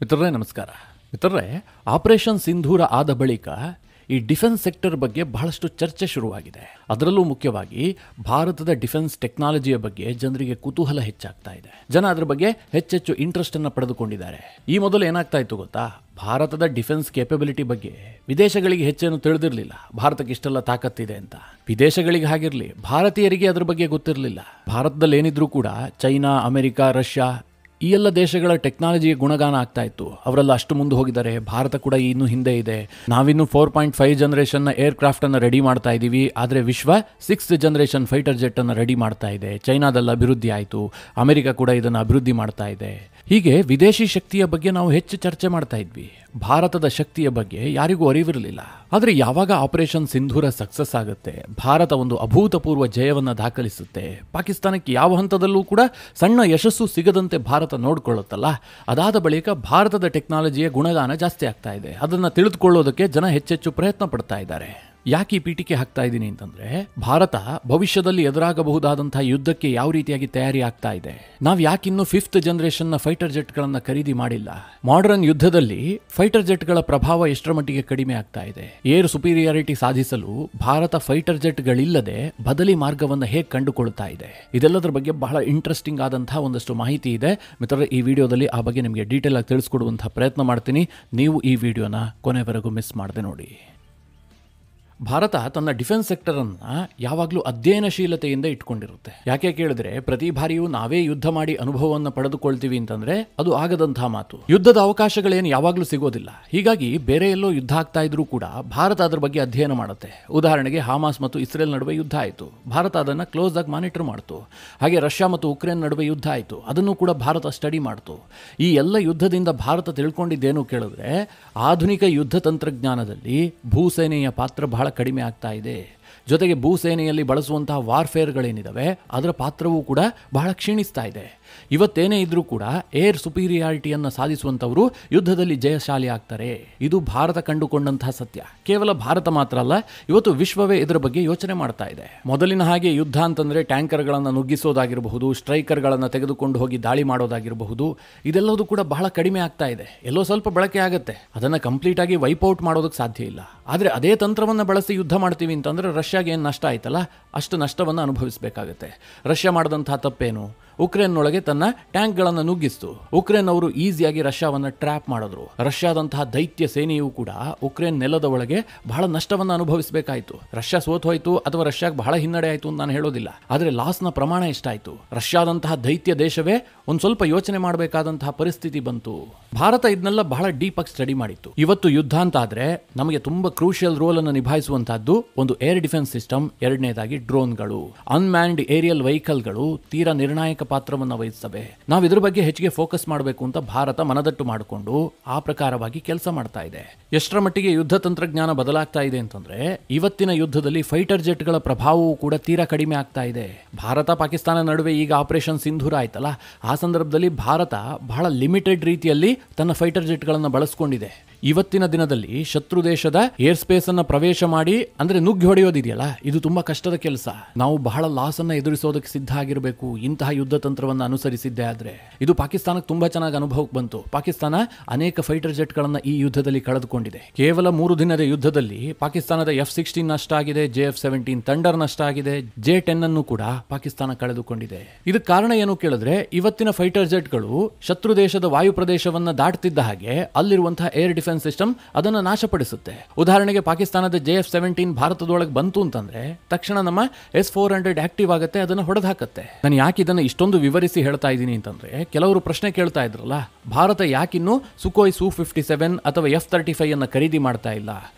ಮಿತ್ರರೇ ನಮಸ್ಕಾರ. ಮಿತ್ರರೇ, ಆಪರೇಷನ್ ಸಿಂಧೂರ ಆದ ಬಳಿಕ ಈ ಡಿಫೆನ್ಸ್ ಸೆಕ್ಟರ್ ಬಗ್ಗೆ ಬಹಳಷ್ಟು ಚರ್ಚೆ ಶುರುವಾಗಿದೆ. ಅದರಲ್ಲೂ ಮುಖ್ಯವಾಗಿ ಭಾರತದ ಡಿಫೆನ್ಸ್ ಟೆಕ್ನಾಲಜಿಯ ಬಗ್ಗೆ ಜನರಿಗೆ ಕುತೂಹಲ ಹೆಚ್ಚಾಗ್ತಾ ಇದೆ. ಜನ ಅದರ ಬಗ್ಗೆ ಹೆಚ್ಚೆಚ್ಚು ಇಂಟ್ರೆಸ್ಟ್ ಅನ್ನು ಪಡೆದುಕೊಂಡಿದ್ದಾರೆ. ಈ ಮೊದಲು ಏನಾಗ್ತಾ ಇತ್ತು ಗೊತ್ತಾ? ಭಾರತದ ಡಿಫೆನ್ಸ್ ಕೇಪಬಿಲಿಟಿ ಬಗ್ಗೆ ವಿದೇಶಗಳಿಗೆ ಹೆಚ್ಚೇನು ತಿಳಿದಿರಲಿಲ್ಲ. ಭಾರತಕ್ಕೆ ಇಷ್ಟೆಲ್ಲ ತಾಕತ್ತಿದೆ ಅಂತ. ವಿದೇಶಗಳಿಗೆ ಹಾಗಿರಲಿ, ಭಾರತೀಯರಿಗೆ ಅದರ ಬಗ್ಗೆ ಗೊತ್ತಿರಲಿಲ್ಲ. ಭಾರತದಲ್ಲಿ ಏನಿದ್ರೂ ಕೂಡ ಚೈನಾ, ಅಮೆರಿಕ, ರಷ್ಯಾ ಈ ಎಲ್ಲ ದೇಶಗಳ ಟೆಕ್ನಾಲಜಿಯ ಗುಣಗಾನ ಆಗ್ತಾ ಇತ್ತು. ಅವರೆಲ್ಲ ಅಷ್ಟು ಮುಂದೆ ಹೋಗಿದ್ದಾರೆ, ಭಾರತ ಕೂಡ ಇನ್ನೂ ಹಿಂದೆ ಇದೆ. ನಾವಿನ್ನು 4.5 ಜನರೇಷನ್ನ ಏರ್ ಕ್ರಾಫ್ಟ್ ಅನ್ನು ರೆಡಿ ಮಾಡ್ತಾ ಇದ್ದೀವಿ, ಆದರೆ ವಿಶ್ವ 6th ಜನರೇಷನ್ ಫೈಟರ್ ಜೆಟ್ ಅನ್ನು ರೆಡಿ ಮಾಡ್ತಾ ಇದೆ. ಚೈನಾದಲ್ಲಿ ಅಭಿವೃದ್ಧಿ ಆಯಿತು, ಅಮೆರಿಕ ಕೂಡ ಇದನ್ನು ಅಭಿವೃದ್ಧಿ ಮಾಡ್ತಾ ಇದೆ. ಹೀಗೆ ವಿದೇಶಿ ಶಕ್ತಿಯ ಬಗ್ಗೆ ನಾವು ಹೆಚ್ಚು ಚರ್ಚೆ ಮಾಡ್ತಾ ಇದ್ವಿ. ಭಾರತದ ಶಕ್ತಿಯ ಬಗ್ಗೆ ಯಾರಿಗೂ ಅರಿವಿರಲಿಲ್ಲ. ಆದರೆ ಯಾವಾಗ ಆಪರೇಷನ್ ಸಿಂಧೂರ ಸಕ್ಸಸ್ ಆಗುತ್ತೆ, ಭಾರತ ಒಂದು ಅಭೂತಪೂರ್ವ ಜಯವನ್ನು ದಾಖಲಿಸುತ್ತೆ, ಪಾಕಿಸ್ತಾನಕ್ಕೆ ಯಾವ ಹಂತದಲ್ಲೂ ಕೂಡ ಸಣ್ಣ ಯಶಸ್ಸು ಸಿಗದಂತೆ ಭಾರತ ನೋಡಿಕೊಳ್ಳುತ್ತಲ್ಲ, ಅದಾದ ಬಳಿಕ ಭಾರತದ ಟೆಕ್ನಾಲಜಿಯ ಗುಣಗಾನ ಜಾಸ್ತಿ ಆಗ್ತಾ ಇದೆ. ಅದನ್ನು ತಿಳಿದುಕೊಳ್ಳೋದಕ್ಕೆ ಜನ ಹೆಚ್ಚೆಚ್ಚು ಪ್ರಯತ್ನ ಪಡ್ತಾ ಇದ್ದಾರೆ. ಯಾಕೆ ಈ ಪೀಠಿಕೆ ಹಾಕ್ತಾ ಇದ್ದೀನಿ ಅಂತಂದ್ರೆ, ಭಾರತ ಭವಿಷ್ಯದಲ್ಲಿ ಎದುರಾಗಬಹುದಾದಂತಹ ಯುದ್ಧಕ್ಕೆ ಯಾವ ರೀತಿಯಾಗಿ ತಯಾರಿ ಆಗ್ತಾ ಇದೆ. ನಾವು ಯಾಕಿನ್ನೂ 5th ಜನರೇಷನ್ನ ಫೈಟರ್ ಜೆಟ್ಗಳನ್ನು ಖರೀದಿ ಮಾಡಿಲ್ಲ? ಮಾಡರ್ನ್ ಯುದ್ಧದಲ್ಲಿ ಫೈಟರ್ ಜೆಟ್ಗಳ ಪ್ರಭಾವ ಎಷ್ಟರ ಮಟ್ಟಿಗೆ ಕಡಿಮೆ ಆಗ್ತಾ ಇದೆ? ಏರ್ ಸುಪೀರಿಯಾರಿಟಿ ಸಾಧಿಸಲು ಭಾರತ ಫೈಟರ್ ಜೆಟ್ಗಳಿಲ್ಲದೆ ಬದಲಿ ಮಾರ್ಗವನ್ನು ಹೇಗೆ ಕಂಡುಕೊಳ್ತಾ ಇದೆ? ಇದೆಲ್ಲದರ ಬಗ್ಗೆ ಬಹಳ ಇಂಟ್ರೆಸ್ಟಿಂಗ್ ಆದಂತಹ ಒಂದಷ್ಟು ಮಾಹಿತಿ ಇದೆ ಮಿತ್ರರೇ. ಈ ವಿಡಿಯೋದಲ್ಲಿ ಆ ಬಗ್ಗೆ ನಿಮಗೆ ಡೀಟೇಲ್ ಆಗಿ ತಿಳಿಸ್ಕೊಡುವಂತಹ ಪ್ರಯತ್ನ ಮಾಡ್ತೀನಿ. ನೀವು ಈ ವಿಡಿಯೋನ ಕೊನೆವರೆಗೂ ಮಿಸ್ ಮಾಡದೆ ನೋಡಿ. ಭಾರತ ತನ್ನ ಡಿಫೆನ್ಸ್ ಸೆಕ್ಟರನ್ನು ಯಾವಾಗಲೂ ಅಧ್ಯಯನಶೀಲತೆಯಿಂದ ಇಟ್ಕೊಂಡಿರುತ್ತೆ. ಯಾಕೆ ಕೇಳಿದ್ರೆ, ಪ್ರತಿ ಬಾರಿಯೂ ನಾವೇ ಯುದ್ಧ ಮಾಡಿ ಅನುಭವವನ್ನು ಪಡೆದುಕೊಳ್ತೀವಿ ಅಂತಂದ್ರೆ ಅದು ಆಗದಂತಹ ಮಾತು. ಯುದ್ಧದ ಅವಕಾಶಗಳೇನು ಯಾವಾಗಲೂ ಸಿಗೋದಿಲ್ಲ. ಹೀಗಾಗಿ ಬೇರೆ ಎಲ್ಲೋ ಯುದ್ಧ ಆಗ್ತಾ ಇದ್ರೂ ಕೂಡ ಭಾರತ ಅದರ ಬಗ್ಗೆ ಅಧ್ಯಯನ ಮಾಡುತ್ತೆ. ಉದಾಹರಣೆಗೆ ಹಮಾಸ್ ಮತ್ತು ಇಸ್ರೇಲ್ ನಡುವೆ ಯುದ್ಧ ಆಯಿತು, ಭಾರತ ಅದನ್ನು ಕ್ಲೋಸ್ ಆಗಿ ಮಾನಿಟರ್ ಮಾಡ್ತು. ಹಾಗೆ ರಷ್ಯಾ ಮತ್ತು ಉಕ್ರೇನ್ ನಡುವೆ ಯುದ್ಧ ಆಯಿತು, ಅದನ್ನು ಕೂಡ ಭಾರತ ಸ್ಟಡಿ ಮಾಡ್ತು. ಈ ಎಲ್ಲ ಯುದ್ಧದಿಂದ ಭಾರತ ತಿಳ್ಕೊಂಡಿದ್ದೇನು ಕೇಳಿದ್ರೆ, ಆಧುನಿಕ ಯುದ್ಧ ತಂತ್ರಜ್ಞಾನದಲ್ಲಿ ಭೂಸೇನೆಯ ಪಾತ್ರ ಬಹಳ ಕಡಿಮೆ ಆಗ್ತಾ ಇದೆ. ಜೊತೆಗೆ ಭೂಸೇನೆಯಲ್ಲಿ ಬಳಸುವಂತಹ ವಾರ್ಫೇರ್ಗಳೇನಿದಾವೆ ಅದರ ಪಾತ್ರವೂ ಕೂಡ ಬಹಳ ಕ್ಷೀಣಿಸ್ತಾ ಇದೆ. ಇವತ್ತೇನೇ ಇದ್ರೂ ಕೂಡ ಏರ್ ಸುಪೀರಿಯಾರಿಟಿಯನ್ನು ಸಾಧಿಸುವಂಥವರು ಯುದ್ಧದಲ್ಲಿ ಜಯಶಾಲಿ ಆಗ್ತಾರೆ. ಇದು ಭಾರತ ಕಂಡುಕೊಂಡಂತಹ ಸತ್ಯ. ಕೇವಲ ಭಾರತ ಮಾತ್ರ ಅಲ್ಲ, ಇವತ್ತು ವಿಶ್ವವೇ ಇದರ ಬಗ್ಗೆ ಯೋಚನೆ ಮಾಡ್ತಾ ಇದೆ. ಮೊದಲಿನ ಹಾಗೆ ಯುದ್ಧ ಅಂತಂದ್ರೆ ಟ್ಯಾಂಕರ್ಗಳನ್ನು ನುಗ್ಗಿಸೋದಾಗಿರಬಹುದು, ಸ್ಟ್ರೈಕರ್ಗಳನ್ನು ತೆಗೆದುಕೊಂಡು ಹೋಗಿ ದಾಳಿ ಮಾಡೋದಾಗಿರಬಹುದು, ಇದೆಲ್ಲವೂ ಕೂಡ ಬಹಳ ಕಡಿಮೆ ಆಗ್ತಾ ಇದೆ. ಎಲ್ಲೋ ಸ್ವಲ್ಪ ಬಳಕೆ ಆಗುತ್ತೆ, ಅದನ್ನು ಕಂಪ್ಲೀಟ್ ಆಗಿ ವೈಪ್ಔಟ್ ಮಾಡೋದಕ್ಕೆ ಸಾಧ್ಯ ಇಲ್ಲ. ಆದರೆ ಅದೇ ತಂತ್ರವನ್ನು ಬಳಸಿ ಯುದ್ಧ ಮಾಡ್ತೀವಿ ಅಂತಂದ್ರೆ ರಷ್ಯಾಗೆ ಏನು ನಷ್ಟ ಆಯ್ತಲ್ಲ, ಅಷ್ಟು ನಷ್ಟವನ್ನು ಅನುಭವಿಸಬೇಕಾಗುತ್ತೆ. ರಷ್ಯಾ ಮಾಡಿದಂತಹ ತಪ್ಪೇನು? ಉಕ್ರೇನ್ನೊಳಗೆ ತನ್ನ ಟ್ಯಾಂಕ್ಗಳನ್ನು ನುಗ್ಗಿಸ್ತು. ಉಕ್ರೇನ್ ಅವರು ಈಸಿಯಾಗಿ ರಷ್ಯಾವನ್ನು ಟ್ರ್ಯಾಪ್ ಮಾಡಿದ್ರು. ರಷ್ಯಾದಂತಹ ದೈತ್ಯ ಸೇನೆಯೂ ಕೂಡ ಉಕ್ರೇನ್ ನೆಲದ ಒಳಗೆ ಬಹಳ ನಷ್ಟವನ್ನು ಅನುಭವಿಸಬೇಕಾಯಿತು. ರಷ್ಯಾ ಸೋತು ಹೋಯಿತು ಅಥವಾ ರಷ್ಯಾಗೆ ಬಹಳ ಹಿನ್ನಡೆ ಆಯಿತು ಅಂತ ನಾನು ಹೇಳೋದಿಲ್ಲ, ಆದರೆ ಲಾಸ್ನ ಪ್ರಮಾಣ ಎಷ್ಟಾಯಿತು? ರಷ್ಯಾದಂತಹ ದೈತ್ಯ ದೇಶವೇ ಒಂದು ಸ್ವಲ್ಪ ಯೋಚನೆ ಮಾಡಬೇಕಾದಂತಹ ಪರಿಸ್ಥಿತಿ ಬಂತು. ಭಾರತ ಇದನ್ನೆಲ್ಲ ಬಹಳ ಡೀಪ್ ಆಗಿ ಸ್ಟಡಿ ಮಾಡಿತ್ತು. ಇವತ್ತು ಯುದ್ಧ ಅಂತ ಆದ್ರೆ ನಮಗೆ ತುಂಬಾ ಕ್ರೂಷಿಯಲ್ ರೋಲ್ ಅನ್ನು ನಿಭಾಯಿಸುವಂತಹದ್ದು ಒಂದು ಏರ್ ಡಿಫೆನ್ಸ್ ಸಿಸ್ಟಮ್, ಎರಡನೇದಾಗಿ ಡ್ರೋನ್ಗಳು, ಅನ್ಮ್ಯಾನ್ಡ್ ಏರಿಯಲ್ ವೆಹಿಕಲ್ಗಳು ತೀರಾ ನಿರ್ಣಾಯಕ ಪಾತ್ರವನ್ನು ವಹಿಸ್ತವೆ. ನಾವು ಇದ್ರ ಬಗ್ಗೆ ಹೆಚ್ಚಿಗೆ ಫೋಕಸ್ ಮಾಡಬೇಕು ಅಂತ ಭಾರತ ಮನದಟ್ಟು ಮಾಡಿಕೊಂಡು ಆ ಪ್ರಕಾರವಾಗಿ ಕೆಲಸ ಮಾಡ್ತಾ ಇದೆ. ಎಷ್ಟರ ಮಟ್ಟಿಗೆ ಯುದ್ಧ ತಂತ್ರಜ್ಞಾನ ಬದಲಾಗ್ತಾ ಇದೆ ಅಂತಂದ್ರೆ, ಇವತ್ತಿನ ಯುದ್ಧದಲ್ಲಿ ಫೈಟರ್ ಜೆಟ್ಗಳ ಪ್ರಭಾವವೂ ಕೂಡ ತೀರಾ ಕಡಿಮೆ ಆಗ್ತಾ ಇದೆ. ಭಾರತ ಪಾಕಿಸ್ತಾನ ನಡುವೆ ಈಗ ಆಪರೇಷನ್ ಸಿಂಧೂರ ಆಯ್ತಲ್ಲ, ಆ ಸಂದರ್ಭದಲ್ಲಿ ಭಾರತ ಬಹಳ ಲಿಮಿಟೆಡ್ ರೀತಿಯಲ್ಲಿ ತನ್ನ ಫೈಟರ್ ಜೆಟ್ಗಳನ್ನು ಬಳಸಿಕೊಂಡಿದೆ. ಇವತ್ತಿನ ದಿನದಲ್ಲಿ ಶತ್ರು ದೇಶದ ಏರ್ ಸ್ಪೇಸ್ ಅನ್ನ ಪ್ರವೇಶ ಮಾಡಿ ಅಂದ್ರೆ ನುಗ್ಗಿ ಹೊಡೆಯೋದಿದೆಯಲ್ಲ, ಇದು ತುಂಬಾ ಕಷ್ಟದ ಕೆಲಸ. ನಾವು ಬಹಳ ಲಾಸ್ ಅನ್ನ ಎದುರಿಸೋದಕ್ಕೆ ಸಿದ್ಧ ಆಗಿರಬೇಕು ಇಂತಹ ಯುದ್ಧ ತಂತ್ರವನ್ನು ಅನುಸರಿಸಿದ್ದೆ. ಆದ್ರೆ ಇದು ಪಾಕಿಸ್ತಾನಕ್ಕೆ ತುಂಬಾ ಚೆನ್ನಾಗಿ ಅನುಭವಕ್ಕೆ ಬಂತು. ಪಾಕಿಸ್ತಾನ ಅನೇಕ ಫೈಟರ್ ಜೆಟ್ಗಳನ್ನ ಈ ಯುದ್ಧದಲ್ಲಿ ಕಳೆದುಕೊಂಡಿದೆ. ಕೇವಲ 3 ದಿನದ ಯುದ್ಧದಲ್ಲಿ ಪಾಕಿಸ್ತಾನದ F-16 ನಷ್ಟ ಆಗಿದೆ, JF-17 ಥಂಡರ್ ನಷ್ಟ ಆಗಿದೆ, J-10 ಅನ್ನು ಕೂಡ ಪಾಕಿಸ್ತಾನ ಕಳೆದುಕೊಂಡಿದೆ. ಇದಕ್ಕೆ ಕಾರಣ ಏನು ಕೇಳಿದ್ರೆ, ಇವತ್ತಿನ ಫೈಟರ್ ಜೆಟ್ಗಳು ಶತ್ರು ದೇಶದ ವಾಯು ಪ್ರದೇಶವನ್ನ ದಾಟ್ತಿದ್ದ ಹಾಗೆ ಅಲ್ಲಿರುವಂತಹ ಏರ್ ಡಿಫೆನ್ಸ್ ಸಿಸ್ಟಮ್ ಅದನ್ನು ನಾಶಪಡಿಸುತ್ತೆ. ಉದಾಹರಣೆಗೆ ಪಾಕಿಸ್ತಾನದ JF-17 ಭಾರತದೊಳಗೆ ಬಂತು ಅಂತಂದ್ರೆ ತಕ್ಷಣ ನಮ್ಮ S-400 ಆಕ್ಟಿವ್ ಆಗುತ್ತೆ, ಅದನ್ನು ಹೊಡೆದು ಹಾಕುತ್ತೆ. ನಾನು ಯಾಕೆ ಇದನ್ನು ಇಷ್ಟೊಂದು ವಿವರಿಸಿ ಹೇಳ್ತಾ ಇದ್ದೀನಿ ಅಂತಂದ್ರೆ, ಕೆಲವರು ಪ್ರಶ್ನೆ ಕೇಳ್ತಾ ಇದ್ರಲ್ಲ, ಭಾರತ ಯಾಕಿನ್ನು ಸುಖೋಯ್ Su-57 ಅಥವಾ F-35 ಅನ್ನು ಖರೀದಿ ಮಾಡ್ತಾ ಇಲ್ಲ?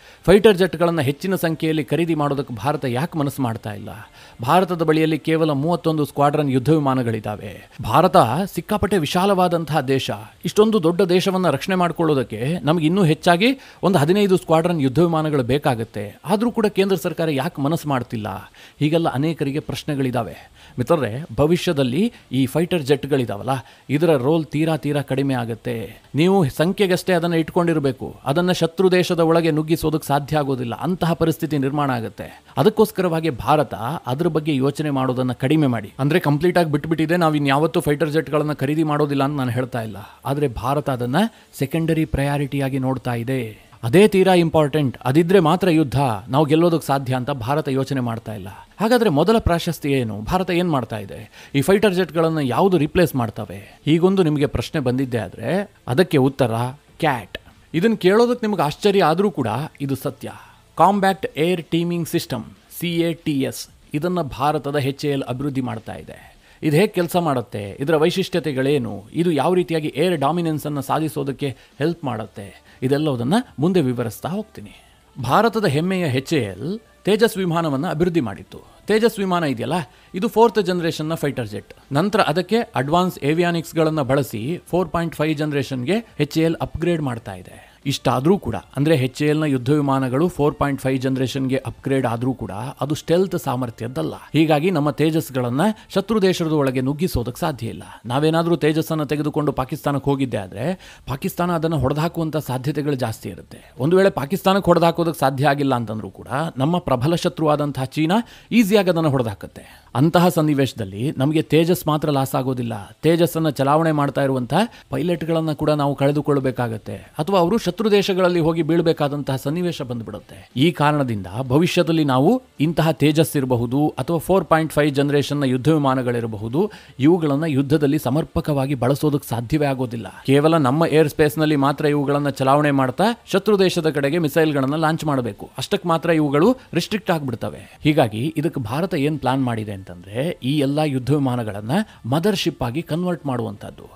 ಫೈಟರ್ ಜೆಟ್ಗಳನ್ನು ಹೆಚ್ಚಿನ ಸಂಖ್ಯೆಯಲ್ಲಿ ಖರೀದಿ ಮಾಡೋದಕ್ಕೆ ಭಾರತ ಯಾಕೆ ಮನಸ್ಸು ಮಾಡ್ತಾ ಇಲ್ಲ? ಭಾರತದ ಬಳಿಯಲ್ಲಿ ಕೇವಲ 31 ಸ್ಕ್ವಾಡ್ರನ್ ಯುದ್ಧ ವಿಮಾನಗಳಿದ್ದಾವೆ. ಭಾರತ ಸಿಕ್ಕಾಪಟ್ಟೆ ವಿಶಾಲವಾದಂತಹ ದೇಶ. ಇಷ್ಟೊಂದು ದೊಡ್ಡ ದೇಶವನ್ನು ರಕ್ಷಣೆ ಮಾಡಿಕೊಳ್ಳೋದಕ್ಕೆ ನಮ್ಗೆ ಇನ್ನೂ ಹೆಚ್ಚಾಗಿ ಒಂದು 15 ಸ್ಕ್ವಾಡ್ರನ್ ಯುದ್ಧ ವಿಮಾನಗಳು ಬೇಕಾಗುತ್ತೆ. ಆದರೂ ಕೂಡ ಕೇಂದ್ರ ಸರ್ಕಾರ ಯಾಕೆ ಮನಸ್ಸು ಮಾಡ್ತಿಲ್ಲ? ಹೀಗೆಲ್ಲ ಅನೇಕರಿಗೆ ಪ್ರಶ್ನೆಗಳಿದ್ದಾವೆ. ಮಿತ್ರರೇ, ಭವಿಷ್ಯದಲ್ಲಿ ಈ ಫೈಟರ್ ಜೆಟ್ಗಳಿದಾವಲ್ಲ, ಇದರ ರೋಲ್ ತೀರಾ ಕಡಿಮೆ ಆಗುತ್ತೆ. ನೀವು ಸಂಖ್ಯೆಗಷ್ಟೇ ಅದನ್ನು ಇಟ್ಕೊಂಡಿರಬೇಕು. ಅದನ್ನು ಶತ್ರು ದೇಶದ ಒಳಗೆ ನುಗ್ಗಿಸೋದಕ್ಕೆ ಸಾಧ್ಯ ಆಗೋದಿಲ್ಲ. ಅಂತಹ ಪರಿಸ್ಥಿತಿ ನಿರ್ಮಾಣ ಆಗುತ್ತೆ. ಅದಕ್ಕೋಸ್ಕರವಾಗಿ ಭಾರತ ಅದ್ರ ಬಗ್ಗೆ ಯೋಚನೆ ಮಾಡೋದನ್ನು ಕಡಿಮೆ ಮಾಡಿ, ಅಂದರೆ ಕಂಪ್ಲೀಟ್ ಆಗಿ ಬಿಟ್ಬಿಟ್ಟಿದೆ, ನಾವು ಇನ್ಯಾವತ್ತೂ ಫೈಟರ್ ಜೆಟ್ಗಳನ್ನು ಖರೀದಿ ಮಾಡೋದಿಲ್ಲ ಅಂತ ನಾನು ಹೇಳ್ತಾ ಇಲ್ಲ. ಆದರೆ ಭಾರತ ಅದನ್ನು ಸೆಕೆಂಡರಿ ಪ್ರಯಾರಿಟಿಯಾಗಿ ನೋಡ್ತಾ ಇದೆ. ಅದೇ ತೀರಾ ಇಂಪಾರ್ಟೆಂಟ್, ಅದಿದ್ರೆ ಮಾತ್ರ ಯುದ್ಧ ನಾವು ಗೆಲ್ಲೋದಕ್ಕೆ ಸಾಧ್ಯ ಅಂತ ಭಾರತ ಯೋಚನೆ ಮಾಡ್ತಾ ಇಲ್ಲ. ಹಾಗಾದರೆ ಮೊದಲ ಪ್ರಾಶಸ್ತ್ಯ ಏನು? ಭಾರತ ಏನು ಮಾಡ್ತಾ ಇದೆ? ಈ ಫೈಟರ್ ಜೆಟ್ಗಳನ್ನು ಯಾವುದು ರಿಪ್ಲೇಸ್ ಮಾಡ್ತವೆ? ಹೀಗೊಂದು ನಿಮಗೆ ಪ್ರಶ್ನೆ ಬಂದಿದ್ದೆ ಆದರೆ ಅದಕ್ಕೆ ಉತ್ತರ ಕ್ಯಾಟ್. ಇದನ್ನು ಕೇಳೋದಕ್ಕೆ ನಿಮಗೆ ಆಶ್ಚರ್ಯ ಆದರೂ ಕೂಡ ಇದು ಸತ್ಯ. Combat air teaming system, CATS, ಇದನ್ನು ಭಾರತದ HAL ಅಭಿವೃದ್ಧಿ ಮಾಡ್ತಾ ಇದೆ. ಇದು ಹೇಗೆ ಕೆಲಸ ಮಾಡುತ್ತೆ? ಇದರ ವೈಶಿಷ್ಟ್ಯತೆಗಳೇನು? ಇದು ಯಾವ ರೀತಿಯಾಗಿ ಏರ್ ಡಾಮಿನೆನ್ಸನ್ನು ಸಾಧಿಸೋದಕ್ಕೆ ಹೆಲ್ಪ್ ಮಾಡುತ್ತೆ? ಇದೆಲ್ಲವುದನ್ನು ಮುಂದೆ ವಿವರಿಸ್ತಾ ಹೋಗ್ತೀನಿ. ಭಾರತದ ಹೆಮ್ಮೆಯ HAL ತೇಜಸ್ ವಿಮಾನವನ್ನು ಅಭಿವೃದ್ಧಿ ಮಾಡಿತ್ತು. ತೇಜಸ್ ವಿಮಾನ ಇದೆಯಲ್ಲ, ಇದು 4th ಜನರೇಷನ್ನ ಫೈಟರ್ ಜೆಟ್. ನಂತರ ಅದಕ್ಕೆ ಅಡ್ವಾನ್ಸ್ ಏವಿಯಾನಿಕ್ಸ್ಗಳನ್ನು ಬಳಸಿ 4.5 ಜನರೇಷನ್ಗೆ HAL ಅಪ್ಗ್ರೇಡ್ ಮಾಡ್ತಾ ಇದೆ. ಇಷ್ಟಾದರೂ ಕೂಡ, ಅಂದರೆ HALನ ಯುದ್ಧ ವಿಮಾನಗಳು 4.5 ಜನರೇಷನ್ಗೆ ಅಪ್ಗ್ರೇಡ್ ಆದರೂ ಕೂಡ ಅದು ಸ್ಟೆಲ್ತ್ ಸಾಮರ್ಥ್ಯದ್ದಲ್ಲ. ಹೀಗಾಗಿ ನಮ್ಮ ತೇಜಸ್ಗಳನ್ನು ಶತ್ರು ದೇಶದ ಒಳಗೆ ನುಗ್ಗಿಸೋದಕ್ಕೆ ಸಾಧ್ಯ ಇಲ್ಲ. ನಾವೇನಾದರೂ ತೇಜಸ್ಸನ್ನು ತೆಗೆದುಕೊಂಡು ಪಾಕಿಸ್ತಾನಕ್ಕೆ ಹೋಗಿದ್ದೆ ಆದರೆ ಪಾಕಿಸ್ತಾನ ಅದನ್ನು ಹೊಡೆದಾಕುವಂಥ ಸಾಧ್ಯತೆಗಳು ಜಾಸ್ತಿ ಇರುತ್ತೆ. ಒಂದು ವೇಳೆ ಪಾಕಿಸ್ತಾನಕ್ಕೆ ಹೊಡೆದಾಕೋದಕ್ಕೆ ಸಾಧ್ಯ ಆಗಿಲ್ಲ ಅಂತಂದ್ರೂ ಕೂಡ ನಮ್ಮ ಪ್ರಬಲ ಶತ್ರುವಾದಂತಹ ಚೀನಾ ಈಸಿಯಾಗಿ ಅದನ್ನು ಹೊಡೆದಾಕುತ್ತೆ. ಅಂತಹ ಸನ್ನಿವೇಶದಲ್ಲಿ ನಮಗೆ ತೇಜಸ್ ಮಾತ್ರ ಲಾಸ್ ಆಗೋದಿಲ್ಲ, ತೇಜಸ್ಸನ್ನು ಚಲಾವಣೆ ಮಾಡ್ತಾ ಇರುವಂತಹ ಪೈಲಟ್ಗಳನ್ನು ಕೂಡ ನಾವು ಕಳೆದುಕೊಳ್ಳಬೇಕಾಗತ್ತೆ, ಅಥವಾ ಅವರು ಶತ್ರು ದೇಶಗಳಲ್ಲಿ ಹೋಗಿ ಬೀಳಬೇಕಾದಂತಹ ಸನ್ನಿವೇಶ ಬಂದ್ಬಿಡುತ್ತೆ. ಈ ಕಾರಣದಿಂದ ಭವಿಷ್ಯದಲ್ಲಿ ನಾವು ಇಂತಹ ತೇಜಸ್ ಇರಬಹುದು ಅಥವಾ 4.5 ಜನರೇಷನ್ನ ಯುದ್ಧ ವಿಮಾನಗಳಿರಬಹುದು, ಇವುಗಳನ್ನು ಯುದ್ಧದಲ್ಲಿ ಸಮರ್ಪಕವಾಗಿ ಬಳಸೋದಕ್ಕೆ ಸಾಧ್ಯವೇ ಆಗೋದಿಲ್ಲ. ಕೇವಲ ನಮ್ಮ ಏರ್ ಸ್ಪೇಸ್ನಲ್ಲಿ ಮಾತ್ರ ಇವುಗಳನ್ನು ಚಲಾವಣೆ ಮಾಡ್ತಾ ಶತ್ರು ದೇಶದ ಕಡೆಗೆ ಮಿಸೈಲ್ಗಳನ್ನು ಲಾಂಚ್ ಮಾಡಬೇಕು. ಅಷ್ಟಕ್ಕೆ ಮಾತ್ರ ಇವುಗಳು ರಿಸ್ಟ್ರಿಕ್ಟ್ ಆಗಿಬಿಡ್ತವೆ. ಹೀಗಾಗಿ ಇದಕ್ಕೆ ಭಾರತ ಏನು ಪ್ಲಾನ್ ಮಾಡಿದೆ ಅಂತಂದ್ರೆ, ಈ ಎಲ್ಲ ಯುದ್ಧ ವಿಮಾನಗಳನ್ನು ಮದರ್ಶಿಪ್ ಆಗಿ ಕನ್ವರ್ಟ್ ಮಾಡುವಂಥದ್ದು.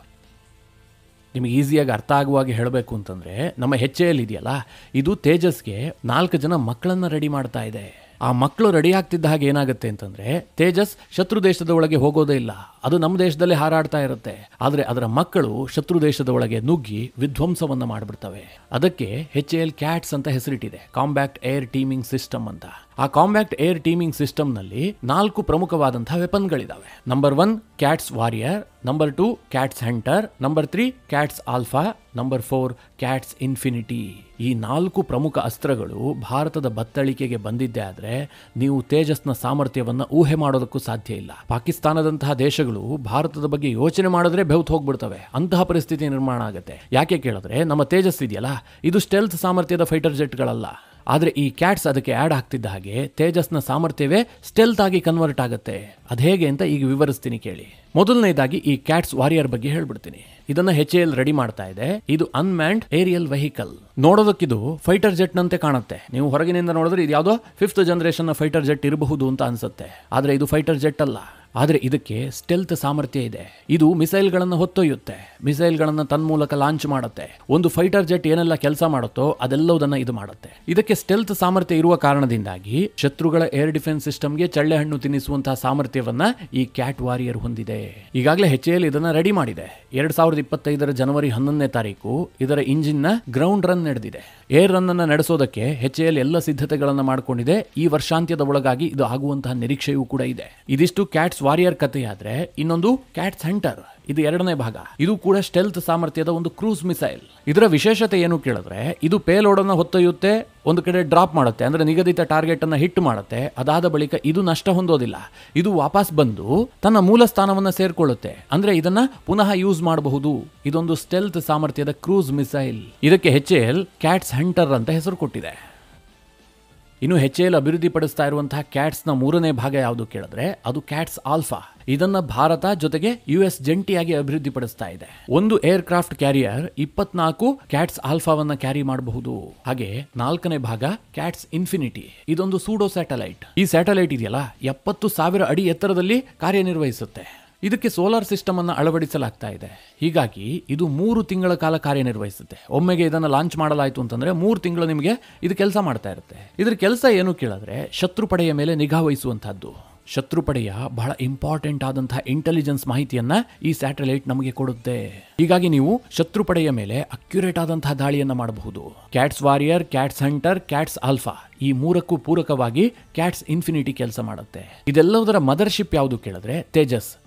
ನಿಮಗೆ ಈಸಿಯಾಗಿ ಅರ್ಥ ಆಗುವಾಗಿ ಹೇಳಬೇಕು ಅಂತಂದರೆ, ನಮ್ಮ HAL ಇದೆಯಲ್ಲ, ಇದು ತೇಜಸ್ಗೆ 4 ಜನ ಮಕ್ಕಳನ್ನು ರೆಡಿ ಮಾಡ್ತಾ ಇದೆ. ಆ ಮಕ್ಕಳು ರೆಡಿ ಆಗ್ತಿದ್ದ ಹಾಗೆ ಏನಾಗುತ್ತೆ ಅಂತಂದರೆ, ತೇಜಸ್ ಶತ್ರು ದೇಶದ ಒಳಗೆ ಹೋಗೋದೇ ಇಲ್ಲ, ಅದು ನಮ್ಮ ದೇಶದಲ್ಲೇ ಹಾರಾಡ್ತಾ ಇರುತ್ತೆ. ಆದರೆ ಅದರ ಮಕ್ಕಳು ಶತ್ರು ದೇಶದ ಒಳಗೆ ನುಗ್ಗಿ ವಿಧ್ವಂಸವನ್ನು ಮಾಡಿಬಿಡ್ತವೆ. ಅದಕ್ಕೆ HAL ಕ್ಯಾಟ್ಸ್ ಅಂತ ಹೆಸರಿಟ್ಟಿದೆ, ಕಾಂಬ್ಯಾಕ್ಟ್ ಏರ್ ಟೀಮಿಂಗ್ ಸಿಸ್ಟಮ್ ಅಂತ. ಆ ಕಾಂಬ್ಯಾಕ್ಟ್ ಏರ್ ಟೀಮಿಂಗ್ ಸಿಸ್ಟಮ್ನಲ್ಲಿ 4 ಪ್ರಮುಖವಾದಂತಹ ವೆಪನ್ಗಳಿದ್ದಾವೆ. Number 1 CATS warrior, number 2 CATS hunter, number 3 CATS alpha, number 4 CATS infinity. ಈ 4 ಪ್ರಮುಖ ಅಸ್ತ್ರಗಳು ಭಾರತದ ಬತ್ತಳಿಕೆಗೆ ಬಂದಿದ್ದೆ ಆದರೆ ನೀವು ತೇಜಸ್ನ ಸಾಮರ್ಥ್ಯವನ್ನು ಊಹೆ ಮಾಡೋದಕ್ಕೂ ಸಾಧ್ಯ ಇಲ್ಲ. ಪಾಕಿಸ್ತಾನದಂತಹ ದೇಶಗಳು ಭಾರತದ ಬಗ್ಗೆ ಯೋಚನೆ ಮಾಡಿದ್ರೆ ಬೆವ್ತು ಹೋಗ್ಬಿಡ್ತವೆ. ಅಂತಹ ಪರಿಸ್ಥಿತಿ ನಿರ್ಮಾಣ ಆಗುತ್ತೆ. ಯಾಕೆ ಕೇಳಿದ್ರೆ, ನಮ್ಮ ತೇಜಸ್ ಇದೆಯಲ್ಲ, ಇದು ಸ್ಟೆಲ್ತ್ ಸಾಮರ್ಥ್ಯದ ಫೈಟರ್ ಜೆಟ್ಗಳಲ್ಲ. ಆದರೆ ಈ ಕ್ಯಾಟ್ಸ್ ಅದಕ್ಕೆ ಆ್ಯಡ್ ಆಗ್ತಿದ್ದ ಹಾಗೆ ತೇಜಸ್ನ ಸಾಮರ್ಥ್ಯವೇ ಸ್ಟೆಲ್ತ್ ಆಗಿ ಕನ್ವರ್ಟ್ ಆಗುತ್ತೆ. ಅದು ಹೇಗೆ ಅಂತ ಈಗ ವಿವರಿಸ್ತೀನಿ ಕೇಳಿ. ಮೊದಲನೇದಾಗಿ ಈ ಕ್ಯಾಟ್ಸ್ ವಾರಿಯರ್ ಬಗ್ಗೆ ಹೇಳ್ಬಿಡ್ತೀನಿ. ಇದನ್ನ HAL ರೆಡಿ ಮಾಡ್ತಾ ಇದೆ. ಇದು ಅನ್ಮ್ಯಾನ್ಡ್ ಏರಿಯಲ್ ವೆಹಿಕಲ್. ನೋಡೋದಕ್ಕಿದು ಫೈಟರ್ ಜೆಟ್ ನಂತೆ ಕಾಣುತ್ತೆ. ನೀವು ಹೊರಗಿನಿಂದ ನೋಡಿದ್ರೆ ಇದು ಯಾವುದೋ 5th ಜನರೇಷನ್ ಫೈಟರ್ ಜೆಟ್ ಇರಬಹುದು ಅಂತ ಅನ್ಸುತ್ತೆ. ಆದರೆ ಇದು ಫೈಟರ್ ಜೆಟ್ ಅಲ್ಲ. ಆದರೆ ಇದಕ್ಕೆ ಸ್ಟೆಲ್ತ್ ಸಾಮರ್ಥ್ಯ ಇದೆ. ಇದು ಮಿಸೈಲ್ಗಳನ್ನು ಹೊತ್ತೊಯ್ಯುತ್ತೆ, ಮಿಸೈಲ್ಗಳನ್ನು ತನ್ಮೂಲಕ ಲಾಂಚ್ ಮಾಡುತ್ತೆ. ಒಂದು ಫೈಟರ್ ಜೆಟ್ ಏನೆಲ್ಲ ಕೆಲಸ ಮಾಡುತ್ತೋ ಅದೆಲ್ಲವುದನ್ನು ಇದು ಮಾಡುತ್ತೆ. ಇದಕ್ಕೆ ಸ್ಟೆಲ್ತ್ ಸಾಮರ್ಥ್ಯ ಇರುವ ಕಾರಣದಿಂದಾಗಿ ಶತ್ರುಗಳ ಏರ್ ಡಿಫೆನ್ಸ್ ಸಿಸ್ಟಮ್ಗೆ ಚಳ್ಳೆ ಹಣ್ಣು ತಿನ್ನಿಸುವಂತಹ ಸಾಮರ್ಥ್ಯವನ್ನ ಈ ಕ್ಯಾಟ್ ವಾರಿಯರ್ ಹೊಂದಿದೆ. ಈಗಾಗಲೇ HAL ಇದನ್ನ ರೆಡಿ ಮಾಡಿದೆ. 2025 ಜನವರಿ 11ನೇ ತಾರೀಕು ಇದರ ಇಂಜಿನ್ನ ಗ್ರೌಂಡ್ ರನ್ ನಡೆದಿದೆ. ಏರ್ ರನ್ ಅನ್ನು ನಡೆಸೋದಕ್ಕೆ HAL ಎಲ್ಲ ಸಿದ್ಧತೆಗಳನ್ನು ಮಾಡಿಕೊಂಡಿದೆ. ಈ ವರ್ಷಾಂತ್ಯದ ಒಳಗಾಗಿ ಇದು ಆಗುವಂತಹ ನಿರೀಕ್ಷೆಯೂ ಕೂಡ ಇದೆ. ಇದಿಷ್ಟು ಕ್ಯಾಟ್ಸ್ ವಾರಿಯರ್ ಕಥೆಯಾದ್ರೆ, ಇನ್ನೊಂದು ಕ್ಯಾಟ್ಸ್ ಹಂಟರ್, ಇದು 2ನೇ ಭಾಗ. ಇದು ಕೂಡ ಸ್ಟೆಲ್ತ್ ಸಾಮರ್ಥ್ಯದ ಒಂದು ಕ್ರೂಸ್ ಮಿಸೈಲ್. ಇದರ ವಿಶೇಷತೆ ಏನು ಕೇಳಿದ್ರೆ, ಇದು ಪೇಲೋಡ್ ಅನ್ನು ಹೊತ್ತೊಯ್ಯುತ್ತೆ, ಒಂದು ಕಡೆ ಡ್ರಾಪ್ ಮಾಡುತ್ತೆ, ಅಂದ್ರೆ ನಿಗದಿತ ಟಾರ್ಗೆಟ್ ಅನ್ನ ಹಿಟ್ ಮಾಡುತ್ತೆ. ಅದಾದ ಬಳಿಕ ಇದು ನಷ್ಟ ಹೊಂದೋದಿಲ್ಲ, ಇದು ವಾಪಸ್ ಬಂದು ತನ್ನ ಮೂಲ ಸ್ಥಾನವನ್ನು ಸೇರ್ಕೊಳ್ಳುತ್ತೆ. ಅಂದ್ರೆ ಇದನ್ನ ಪುನಃ ಯೂಸ್ ಮಾಡಬಹುದು. ಇದೊಂದು ಸ್ಟೆಲ್ತ್ ಸಾಮರ್ಥ್ಯದ ಕ್ರೂಸ್ ಮಿಸೈಲ್. ಇದಕ್ಕೆ HAL ಕ್ಯಾಟ್ಸ್ ಹಂಟರ್ ಅಂತ ಹೆಸರು ಕೊಟ್ಟಿದೆ. ಇನ್ನು HAL ಅಭಿವೃದ್ಧಿಪಡಿಸ್ತಾ ಇರುವಂತಹ ಕ್ಯಾಟ್ಸ್ನ 3ನೇ ಭಾಗ ಯಾವುದು ಕೇಳಿದ್ರೆ, ಅದು ಕ್ಯಾಟ್ಸ್ ಆಲ್ಫಾ. ಇದನ್ನ ಭಾರತ ಜೊತೆಗೆ US ಜಂಟಿಯಾಗಿ ಅಭಿವೃದ್ಧಿಪಡಿಸ್ತಾ ಇದೆ. ಒಂದು ಏರ್ ಕ್ರಾಫ್ಟ್ ಕ್ಯಾರಿಯರ್ 24 ಕ್ಯಾಟ್ಸ್ ಆಲ್ಫಾವನ್ನ ಕ್ಯಾರಿ ಮಾಡಬಹುದು. ಹಾಗೆ 4ನೇ ಭಾಗ ಕ್ಯಾಟ್ಸ್ ಇನ್ಫಿನಿಟಿ. ಇದೊಂದು ಸೂಡೋ ಸ್ಯಾಟಲೈಟ್. ಈ ಸ್ಯಾಟಲೈಟ್ ಇದೆಯಲ್ಲ, 70,000 ಅಡಿ ಎತ್ತರದಲ್ಲಿ ಕಾರ್ಯನಿರ್ವಹಿಸುತ್ತೆ. ಇದಕ್ಕೆ ಸೋಲಾರ್ ಸಿಸ್ಟಮ್ ಅನ್ನು ಅಳವಡಿಸಲಾಗ್ತಾ ಇದೆ. ಹೀಗಾಗಿ ಇದು 3 ತಿಂಗಳ ಕಾಲ ಕಾರ್ಯನಿರ್ವಹಿಸುತ್ತೆ. ಒಮ್ಮೆಗೆ ಇದನ್ನು ಲಾಂಚ್ ಮಾಡಲಾಯಿತು ಅಂತಂದ್ರೆ 3 ತಿಂಗಳು ನಿಮಗೆ ಇದು ಕೆಲಸ ಮಾಡ್ತಾ ಇರುತ್ತೆ. ಇದ್ರ ಕೆಲಸ ಏನು ಕೇಳಿದ್ರೆ, ಶತ್ರು ಪಡೆಯ ಮೇಲೆ ನಿಗಾ ವಹಿಸುವಂತಹದ್ದು. ಶತ್ರುಪಡೆಯ ಬಹಳ ಇಂಪಾರ್ಟೆಂಟ್ ಆದಂತಹ ಇಂಟೆಲಿಜೆನ್ಸ್ ಮಾಹಿತಿಯನ್ನ ಈ ಸ್ಯಾಟಲೈಟ್ ನಮಗೆ ಕೊಡುತ್ತೆ. ಹೀಗಾಗಿ ನೀವು ಶತ್ರುಪಡೆಯ ಮೇಲೆ ಅಕ್ಯುರೇಟ್ ಆದಂತಹ ದಾಳಿಯನ್ನ ಮಾಡಬಹುದು. Cats warrior, cats hunter, cats alpha ಈ ಮೂರಕ್ಕೂ ಪೂರಕವಾಗಿ ಕ್ಯಾಟ್ಸ್ ಇನ್ಫಿನಿಟಿ ಕೆಲಸ ಮಾಡುತ್ತೆ. ಇದೆಲ್ಲದರ ಮದರ್ಶಿಪ್ ಯಾವುದು ಕೇಳಿದ್ರೆ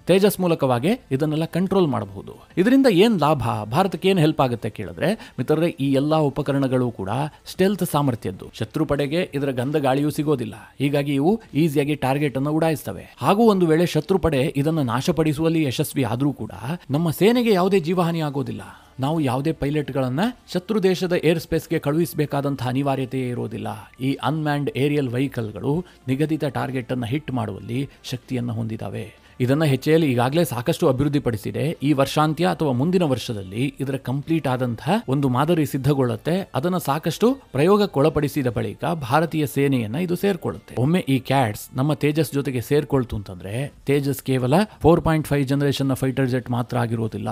ತೇಜಸ್ ಮೂಲಕವಾಗಿ ಇದನ್ನೆಲ್ಲ ಕಂಟ್ರೋಲ್ ಮಾಡಬಹುದು. ಇದರಿಂದ ಏನ್ ಲಾಭ, ಭಾರತಕ್ಕೆ ಏನ್ ಹೆಲ್ಪ್ ಆಗುತ್ತೆ ಕೇಳಿದ್ರೆ ಮಿತ್ರರೇ, ಈ ಎಲ್ಲಾ ಉಪಕರಣಗಳು ಕೂಡ ಸ್ಟೆಲ್ತ್ ಸಾಮರ್ಥ್ಯದ್ದು. ಶತ್ರುಪಡೆಗೆ ಇದರ ಗಂಧ ಗಾಳಿಯೂ ಸಿಗೋದಿಲ್ಲ. ಹೀಗಾಗಿ ಇವು ಈಸಿಯಾಗಿ ಟಾರ್ಗೆಟ್ ಅನ್ನು ಉಡಾಯಿಸ್ತವೆ. ಹಾಗೂ ಒಂದು ವೇಳೆ ಶತ್ರುಪಡೆ ಇದನ್ನು ನಾಶಪಡಿಸುವಲ್ಲಿ ಯಶಸ್ವಿ ಆದರೂ ಕೂಡ ನಮ್ಮ ಸೇನೆಗೆ ಯಾವುದೇ ಜೀವಹಾನಿ ಆಗೋದಿಲ್ಲ. ನಾವು ಯಾವುದೇ ಪೈಲಟ್ಗಳನ್ನ ಶತ್ರು ದೇಶದ ಏರ್ ಸ್ಪೇಸ್ಗೆ ಕಳುಹಿಸಬೇಕಾದಂತಹ ಅನಿವಾರ್ಯತೆಯೇ ಇರೋದಿಲ್ಲ. ಈ ಅನ್ಮ್ಯಾನ್ಡ್ ಏರಿಯಲ್ ವೆಹಿಕಲ್ಗಳು ನಿಗದಿತ ಟಾರ್ಗೆಟ್ ಅನ್ನು ಹಿಟ್ ಮಾಡುವಲ್ಲಿ ಶಕ್ತಿಯನ್ನು ಹೊಂದಿದ್ದಾವೆ. ಇದನ್ನ HAL ಈಗಾಗಲೇ ಸಾಕಷ್ಟು ಅಭಿವೃದ್ಧಿಪಡಿಸಿದೆ. ಈ ವರ್ಷಾಂತ್ಯ ಅಥವಾ ಮುಂದಿನ ವರ್ಷದಲ್ಲಿ ಇದರ ಕಂಪ್ಲೀಟ್ ಆದಂತಹ ಒಂದು ಮಾದರಿ ಸಿದ್ಧಗೊಳ್ಳುತ್ತೆ. ಅದನ್ನು ಸಾಕಷ್ಟು ಪ್ರಯೋಗಕ್ಕೊಳಪಡಿಸಿದ ಬಳಿಕ ಭಾರತೀಯ ಸೇನೆಯನ್ನ ಇದು ಸೇರ್ಕೊಳ್ಳುತ್ತೆ. ಒಮ್ಮೆ ಈ ಕ್ಯಾಟ್ಸ್ ನಮ್ಮ ತೇಜಸ್ ಜೊತೆಗೆ ಸೇರ್ಕೊಳ್ತು ಅಂತಂದ್ರೆ ತೇಜಸ್ ಕೇವಲ 4.5 ಜನರೇಷನ್ ಫೈಟರ್ ಜೆಟ್ ಮಾತ್ರ ಆಗಿರೋದಿಲ್ಲ.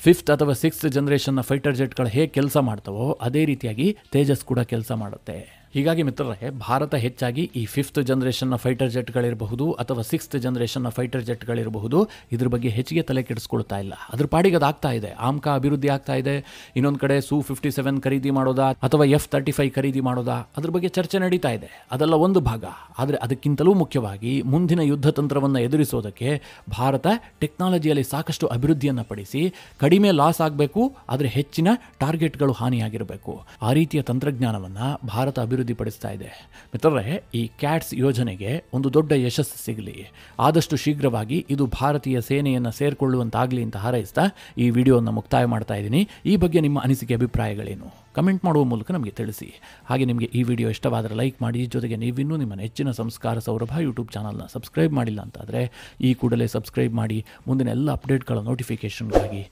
5th ಅಥವಾ 6th ಜನರೇಷನ್ ಫೈಟರ್ ಜೆಟ್ಗಳು ಹೇಗೆ ಕೆಲಸ ಮಾಡ್ತಾವೋ ಅದೇ ರೀತಿಯಾಗಿ ತೇಜಸ್ ಕೂಡ ಕೆಲಸ ಮಾಡುತ್ತೆ. ಹೀಗಾಗಿ ಮಿತ್ರರೇ, ಭಾರತ ಹೆಚ್ಚಾಗಿ ಈ 5th ಜನರೇಷನ್ ಫೈಟರ್ ಜೆಟ್ಗಳಿರಬಹುದು ಅಥವಾ 6th ಜನರೇಷನ್ ಫೈಟರ್ ಜೆಟ್ಗಳಿರಬಹುದು ಇದ್ರ ಬಗ್ಗೆ ಹೆಚ್ಚಿಗೆ ತಲೆ ಕೆಡಿಸ್ಕೊಳ್ತಾ ಇಲ್ಲ. ಅದ್ರ ಪಾಡಿಗೆ ಅದಾಗ್ತಾ ಇದೆ. ಆಮ್ಕಾ ಅಭಿವೃದ್ಧಿ ಆಗ್ತಾ ಇದೆ. ಇನ್ನೊಂದು ಕಡೆ Su-57 ಖರೀದಿ ಮಾಡೋದಾ ಅಥವಾ F-35 ಖರೀದಿ ಮಾಡೋದಾ ಅದ್ರ ಬಗ್ಗೆ ಚರ್ಚೆ ನಡೀತಾ ಇದೆ. ಅದೆಲ್ಲ ಒಂದು ಭಾಗ. ಆದರೆ ಅದಕ್ಕಿಂತಲೂ ಮುಖ್ಯವಾಗಿ ಮುಂದಿನ ಯುದ್ಧ ತಂತ್ರವನ್ನು ಎದುರಿಸೋದಕ್ಕೆ ಭಾರತ ಟೆಕ್ನಾಲಜಿಯಲ್ಲಿ ಸಾಕಷ್ಟು ಅಭಿವೃದ್ಧಿಯನ್ನು ಪಡಿಸಿ ಕಡಿಮೆ ಲಾಸ್ ಆಗಬೇಕು, ಆದರೆ ಹೆಚ್ಚಿನ ಟಾರ್ಗೆಟ್ಗಳು ಹಾನಿಯಾಗಿರಬೇಕು. ಆ ರೀತಿಯ ತಂತ್ರಜ್ಞಾನವನ್ನು ಭಾರತ ಅಭಿವೃದ್ಧಿಪಡಿಸ್ತಾ ಇದೆ. ಮಿತ್ರರೇ, ಈ ಕ್ಯಾಟ್ಸ್ ಯೋಜನೆಗೆ ಒಂದು ದೊಡ್ಡ ಯಶಸ್ಸು ಸಿಗಲಿ. ಆದಷ್ಟು ಶೀಘ್ರವಾಗಿ ಇದು ಭಾರತೀಯ ಸೇನೆಯನ್ನು ಸೇರಿಕೊಳ್ಳುವಂತಾಗಲಿ ಅಂತ ಹಾರೈಸ್ತಾ ಈ ವಿಡಿಯೋವನ್ನು ಮುಕ್ತಾಯ ಮಾಡ್ತಾ ಇದ್ದೀನಿ. ಈ ಬಗ್ಗೆ ನಿಮ್ಮ ಅನಿಸಿಕೆ, ಅಭಿಪ್ರಾಯಗಳೇನು? ಕಮೆಂಟ್ ಮಾಡುವ ಮೂಲಕ ನಮಗೆ ತಿಳಿಸಿ. ಹಾಗೆ ನಿಮಗೆ ಈ ವಿಡಿಯೋ ಇಷ್ಟವಾದರೆ ಲೈಕ್ ಮಾಡಿ. ಜೊತೆಗೆ ನೀವಿನ್ನೂ ನಿಮ್ಮ ನೆಚ್ಚಿನ ಸಂಸ್ಕಾರ ಸೌರಭ ಯೂಟ್ಯೂಬ್ ಚಾನಲ್ನ ಸಬ್ಸ್ಕ್ರೈಬ್ ಮಾಡಿಲ್ಲ ಅಂತಾದರೆ ಈ ಕೂಡಲೇ ಸಬ್ಸ್ಕ್ರೈಬ್ ಮಾಡಿ ಮುಂದಿನ ಎಲ್ಲ ಅಪ್ಡೇಟ್ಗಳ ನೋಟಿಫಿಕೇಷನ್ಗಾಗಿ